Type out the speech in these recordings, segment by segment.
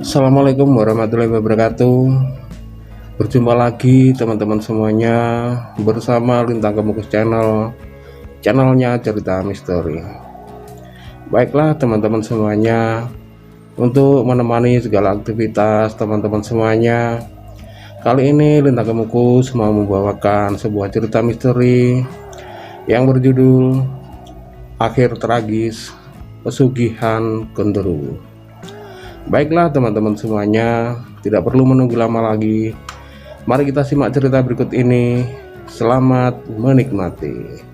Assalamualaikum warahmatullahi wabarakatuh. Berjumpa lagi teman-teman semuanya bersama Lintang Kemukus channelnya cerita misteri. Baiklah teman-teman semuanya, untuk menemani segala aktivitas teman-teman semuanya, kali ini Lintang Kemukus mau membawakan sebuah cerita misteri yang berjudul Akhir Tragis Pesugihan Genderuwo. Baiklah teman-teman semuanya, tidak perlu menunggu lama lagi. Mari kita simak cerita berikut ini. Selamat menikmati.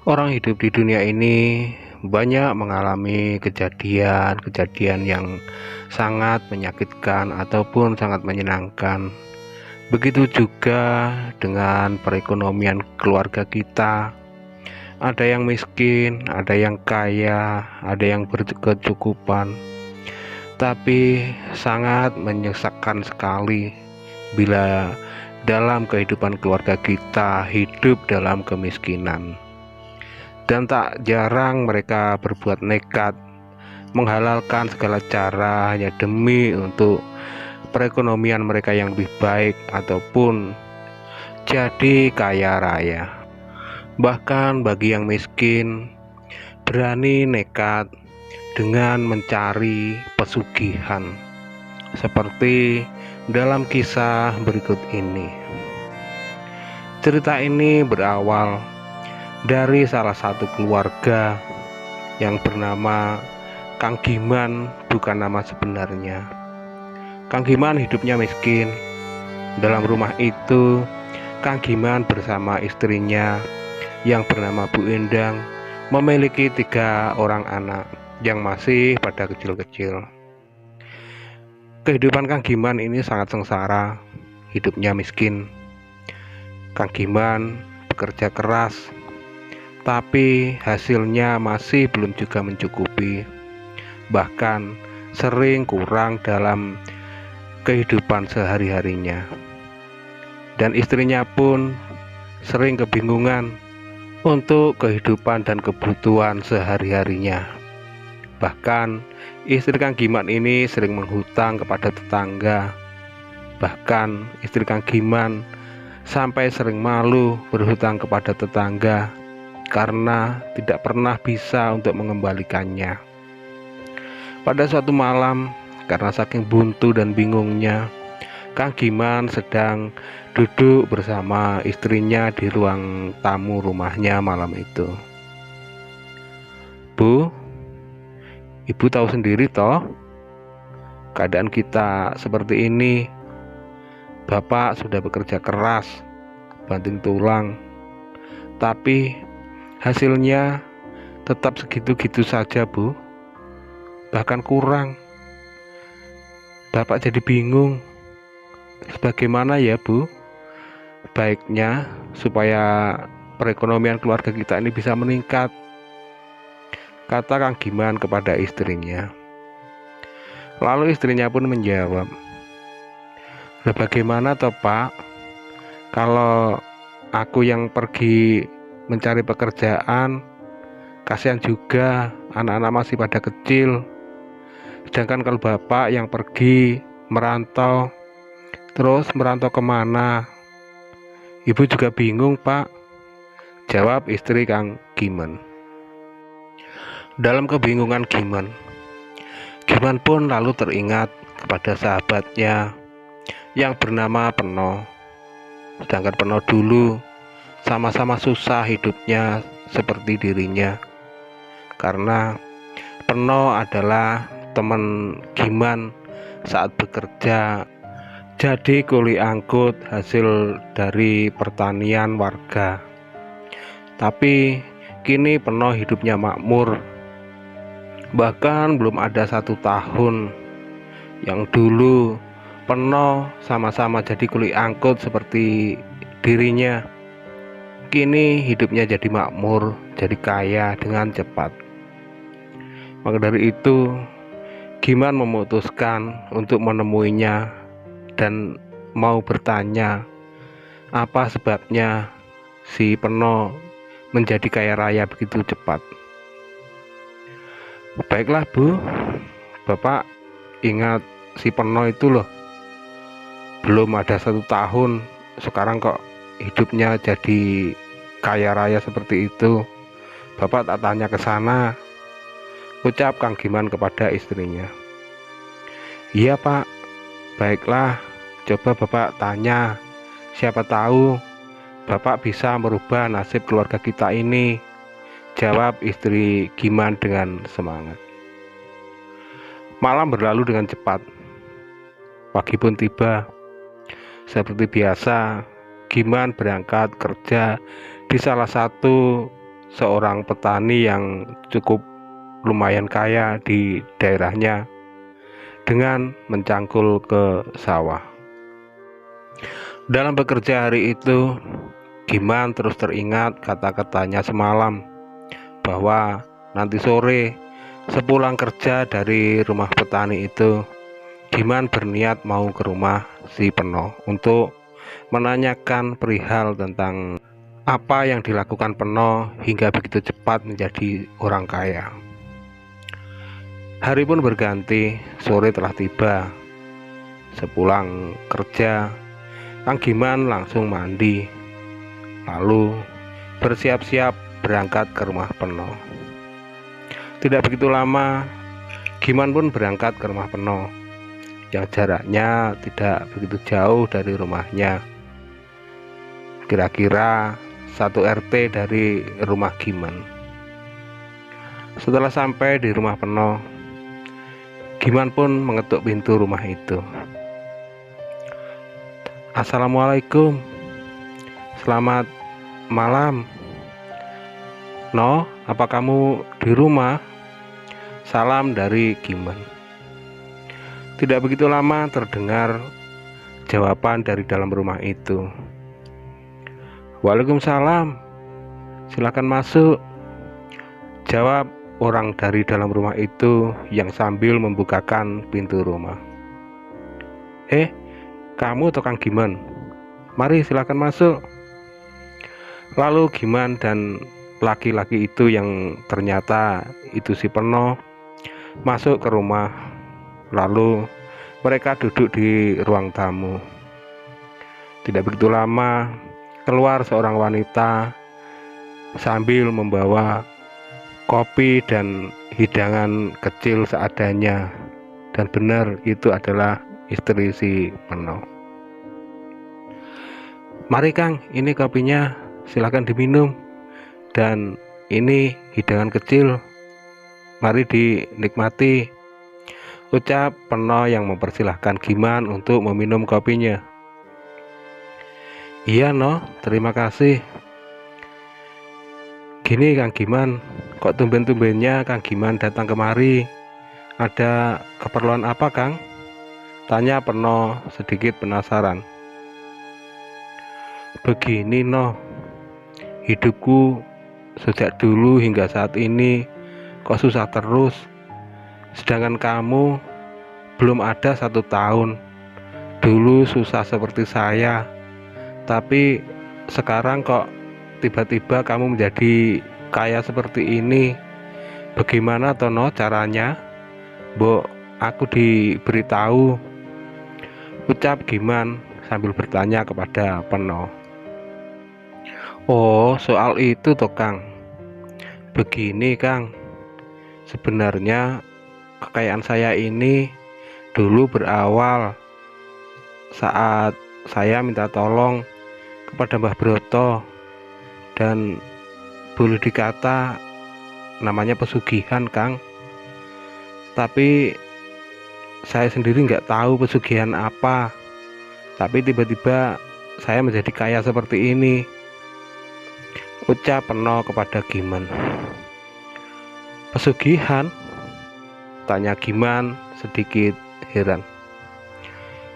Orang hidup di dunia ini banyak mengalami kejadian-kejadian yang sangat menyakitkan ataupun sangat menyenangkan. Begitu juga dengan perekonomian keluarga kita. Ada yang miskin, ada yang kaya, ada yang berkecukupan. Tapi sangat menyesakkan sekali bila dalam kehidupan keluarga kita hidup dalam kemiskinan. Dan tak jarang mereka berbuat nekat, menghalalkan segala cara hanya demi untuk perekonomian mereka yang lebih baik ataupun jadi kaya raya. Bahkan bagi yang miskin, berani nekat dengan mencari pesugihan, seperti dalam kisah berikut ini. Cerita ini berawal dari salah satu keluarga yang bernama Kang Giman, bukan nama sebenarnya. Kang Giman hidupnya miskin. Dalam rumah itu, Kang Giman bersama istrinya yang bernama Bu Endang memiliki 3 orang anak yang masih pada kecil-kecil. Kehidupan Kang Giman ini sangat sengsara, hidupnya miskin. Kang Giman bekerja keras, tapi hasilnya masih belum juga mencukupi, bahkan sering kurang dalam kehidupan sehari-harinya. Dan istrinya pun sering kebingungan untuk kehidupan dan kebutuhan sehari-harinya. Bahkan istri Kang Giman ini sering menghutang kepada tetangga. Bahkan istri Kang Giman sampai sering malu berhutang kepada tetangga karena tidak pernah bisa untuk mengembalikannya. Pada suatu malam, karena saking buntu dan bingungnya, Kang Giman sedang duduk bersama istrinya di ruang tamu rumahnya malam itu. Bu, ibu tahu sendiri toh, keadaan kita seperti ini. Bapak sudah bekerja keras, banting tulang, tapi hasilnya tetap segitu-gitu saja, Bu. Bahkan kurang. Bapak jadi bingung. Bagaimana ya, Bu? Baiknya supaya perekonomian keluarga kita ini bisa meningkat, kata Kang Giman kepada istrinya. Lalu istrinya pun menjawab, "Lah bagaimana toh, Pak? Kalau aku yang pergi mencari pekerjaan, kasihan juga anak-anak masih pada kecil. Sedangkan kalau bapak yang pergi merantau, terus merantau kemana? Ibu juga bingung, Pak," jawab istri Kang Giman. Dalam kebingungan Giman pun lalu teringat kepada sahabatnya yang bernama Peno. Sedangkan Peno dulu sama-sama susah hidupnya seperti dirinya, karena Peno adalah teman Giman saat bekerja jadi kuli angkut hasil dari pertanian warga. Tapi kini Peno hidupnya makmur. Bahkan belum ada 1 tahun yang dulu Peno sama-sama jadi kuli angkut seperti dirinya. kini hidupnya jadi makmur, jadi kaya dengan cepat. Maka dari itu, Giman memutuskan untuk menemuinya dan mau bertanya apa sebabnya si Peno menjadi kaya raya begitu cepat. Baiklah Bu, Bapak ingat si Peno itu loh, belum ada 1 tahun sekarang kok hidupnya jadi kaya raya seperti itu. Bapak tak tanya ke sana, ucap Kang Giman kepada istrinya. Iya Pak, baiklah, coba Bapak tanya, siapa tahu Bapak bisa merubah nasib keluarga kita ini, jawab istri Giman dengan semangat. Malam berlalu dengan cepat, pagi pun tiba. Seperti biasa, Giman berangkat kerja di salah satu seorang petani yang cukup lumayan kaya di daerahnya dengan mencangkul ke sawah. Dalam bekerja hari itu, Giman terus teringat kata-katanya semalam bahwa nanti sore sepulang kerja dari rumah petani itu, Giman berniat mau ke rumah si Peno untuk menanyakan perihal tentang apa yang dilakukan Peno hingga begitu cepat menjadi orang kaya. Hari pun berganti, sore telah tiba. Sepulang kerja, Kang Giman langsung mandi, lalu bersiap-siap berangkat ke rumah Peno. Tidak begitu lama, Giman pun berangkat ke rumah Peno yang jaraknya tidak begitu jauh dari rumahnya, kira-kira 1 RT dari rumah Giman. Setelah sampai di rumah Peno, Giman pun mengetuk pintu rumah itu. Assalamualaikum, selamat malam. No, apa kamu di rumah? Salam dari Giman. Tidak begitu lama terdengar jawaban dari dalam rumah itu. Waalaikumsalam, silakan masuk, jawab orang dari dalam rumah itu yang sambil membukakan pintu rumah. Kamu atau Kang Giman? Mari silakan masuk. Lalu Giman dan laki-laki itu yang ternyata itu si Peno masuk ke rumah. Lalu mereka duduk di ruang tamu. Tidak begitu lama keluar seorang wanita sambil membawa kopi dan hidangan kecil seadanya. Dan benar itu adalah istri si Peno. Mari Kang, ini kopinya, silakan diminum. Dan ini hidangan kecil, mari dinikmati, ucap Peno yang mempersilahkan Giman untuk meminum kopinya. Iya no, terima kasih. Gini Kang Giman, kok tumben-tumbennya Kang Giman datang kemari? Ada keperluan apa Kang? Tanya Peno sedikit penasaran. Begini no, hidupku sejak dulu hingga saat ini kok susah terus. Sedangkan kamu belum ada 1 tahun. Dulu susah seperti saya, tapi sekarang kok tiba-tiba kamu menjadi kaya seperti ini. Bagaimana Tono caranya? Mbok aku diberitahu, ucap Giman sambil bertanya kepada Peno. Oh, soal itu toh Kang. Begini Kang, sebenarnya kekayaan saya ini dulu berawal saat saya minta tolong kepada Mbah Broto, dan boleh dikata namanya pesugihan Kang. Tapi saya sendiri nggak tahu pesugihan apa, tapi tiba-tiba saya menjadi kaya seperti ini, ucap Peno kepada Giman. Pesugihan? Tanya Giman sedikit heran.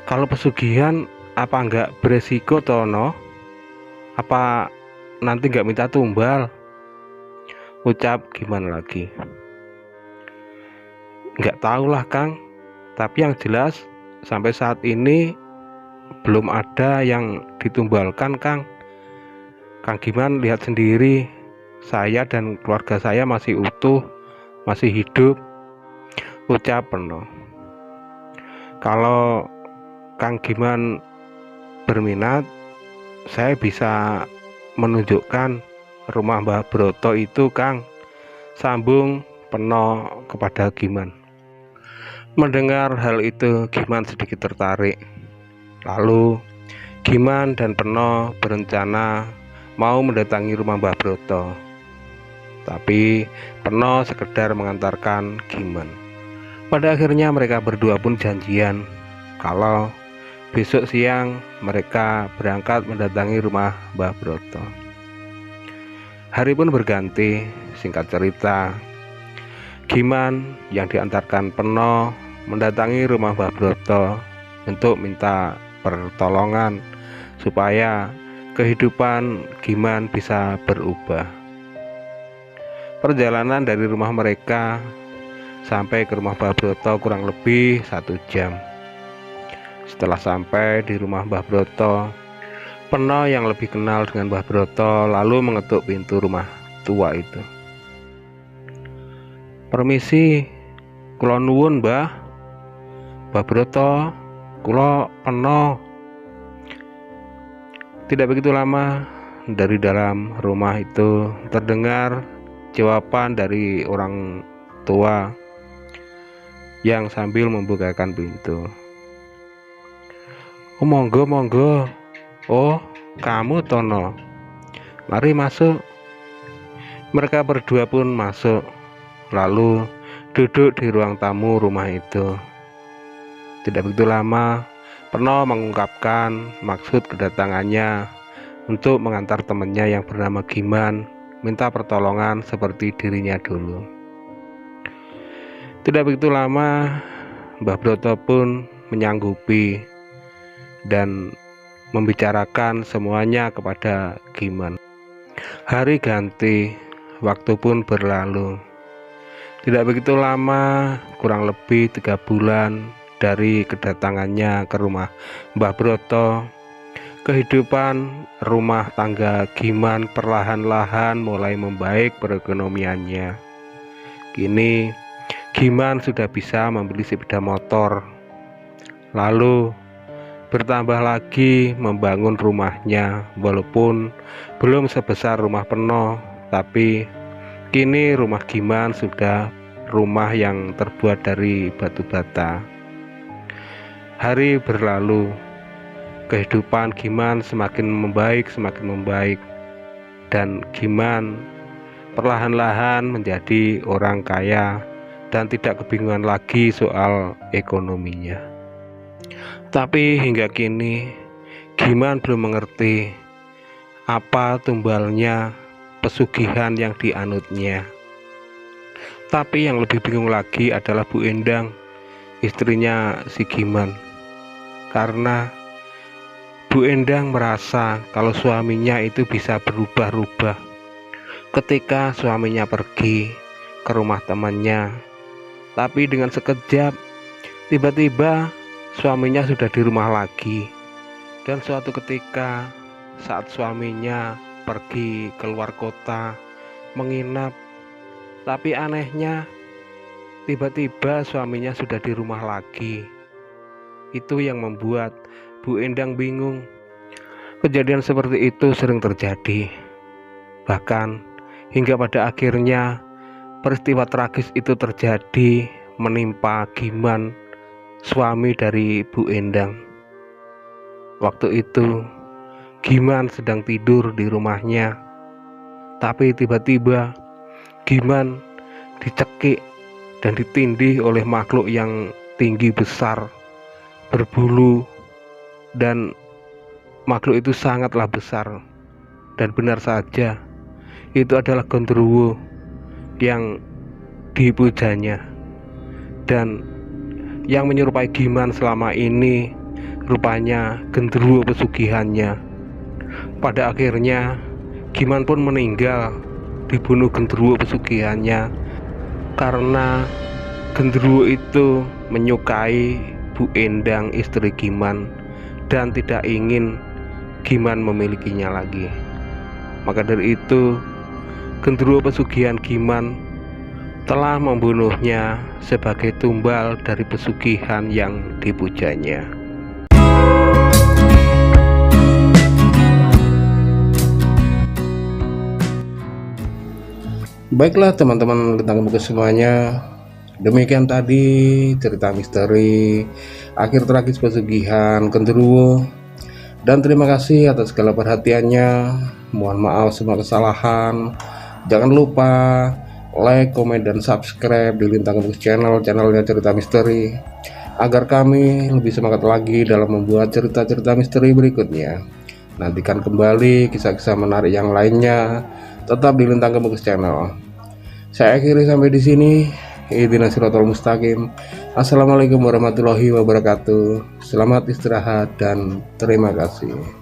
Kalau pesugihan apa enggak beresiko Tono? Apa nanti nggak minta tumbal, ucap Giman lagi. Nggak tahulah Kang, tapi yang jelas sampai saat ini belum ada yang ditumbalkan Kang. Kang Giman lihat sendiri, saya dan keluarga saya masih utuh, masih hidup, ucap Peno. Kalau Kang Giman berminat, saya bisa menunjukkan rumah Mbah Broto itu Kang, sambung Peno kepada Giman. Mendengar hal itu, Giman sedikit tertarik. Lalu Giman dan Peno berencana mau mendatangi rumah Mbah Broto. Tapi Peno sekedar mengantarkan Giman. Pada akhirnya mereka berdua pun janjian kalau besok siang mereka berangkat mendatangi rumah Mbah Broto. Hari pun berganti. Singkat cerita, Giman yang diantarkan Peno mendatangi rumah Mbah Broto untuk minta pertolongan supaya kehidupan Giman bisa berubah. Perjalanan dari rumah mereka sampai ke rumah Mbah Broto kurang lebih 1 jam. Setelah sampai di rumah Mbah Broto, Peno yang lebih kenal dengan Mbah Broto lalu mengetuk pintu rumah tua itu. "Permisi, kula nuwun Mbah Broto, kula Peno." Tidak begitu lama, dari dalam rumah itu terdengar jawaban dari orang tua yang sambil membukakan pintu. "Oh, monggo, monggo. Oh, kamu Tono. Mari masuk." Mereka berdua pun masuk, lalu duduk di ruang tamu rumah itu. Tidak begitu lama, Peno mengungkapkan maksud kedatangannya untuk mengantar temannya yang bernama Giman minta pertolongan seperti dirinya dulu. Tidak begitu lama, Mbah Broto pun menyanggupi dan membicarakan semuanya kepada Giman. Hari ganti, waktu pun berlalu. Tidak begitu lama, kurang lebih 3 bulan dari kedatangannya ke rumah Mbah Broto, kehidupan rumah tangga Giman perlahan-lahan mulai membaik perekonomiannya. Kini Giman sudah bisa membeli sepeda motor, lalu bertambah lagi membangun rumahnya, walaupun belum sebesar rumah Peno, tapi kini rumah Giman sudah rumah yang terbuat dari batu bata. Hari berlalu, kehidupan Giman semakin membaik, dan Giman perlahan-lahan menjadi orang kaya dan tidak kebingungan lagi soal ekonominya. Tapi hingga kini Giman belum mengerti apa tumbalnya pesugihan yang dianutnya. Tapi yang lebih bingung lagi adalah Bu Endang, istrinya si Giman. Karena Bu Endang merasa kalau suaminya itu bisa berubah-ubah ketika suaminya pergi ke rumah temannya. Tapi dengan sekejap, tiba-tiba suaminya sudah di rumah lagi. Dan suatu ketika saat suaminya pergi keluar kota menginap, tapi anehnya tiba-tiba suaminya sudah di rumah lagi. Itu yang membuat Bu Endang bingung. Kejadian seperti itu sering terjadi. Bahkan hingga pada akhirnya peristiwa tragis itu terjadi menimpa Giman, suami dari Bu Endang. Waktu itu Giman sedang tidur di rumahnya, tapi tiba-tiba Giman dicekik dan ditindih oleh makhluk yang tinggi besar, berbulu, dan makhluk itu sangatlah besar. Dan benar saja, itu adalah Gondrowo yang dipujanya. Dan yang menyerupai Giman selama ini rupanya Gondrowo pesugihannya. Pada akhirnya Giman pun meninggal dibunuh genderuwo pesugihannya karena genderuwo itu menyukai Bu Endang istri Giman dan tidak ingin Giman memilikinya lagi. Maka dari itu genderuwo pesugihan Giman telah membunuhnya sebagai tumbal dari pesugihan yang dipujanya. Baiklah teman-teman Lintang Kembar semuanya, demikian tadi cerita misteri akhir tragis pesugihan genderuwo, dan terima kasih atas segala perhatiannya. Mohon maaf semua kesalahan. Jangan lupa like, komen, dan subscribe di Lintang Kembar channelnya Cerita Misteri agar kami lebih semangat lagi dalam membuat cerita-cerita misteri berikutnya. Nantikan kembali kisah-kisah menarik yang lainnya tetap di Lintang Kembar channel. Saya akhiri sampai di sini. Ihdinas siratal mustaqim. Assalamualaikum warahmatullahi wabarakatuh. Selamat istirahat dan terima kasih.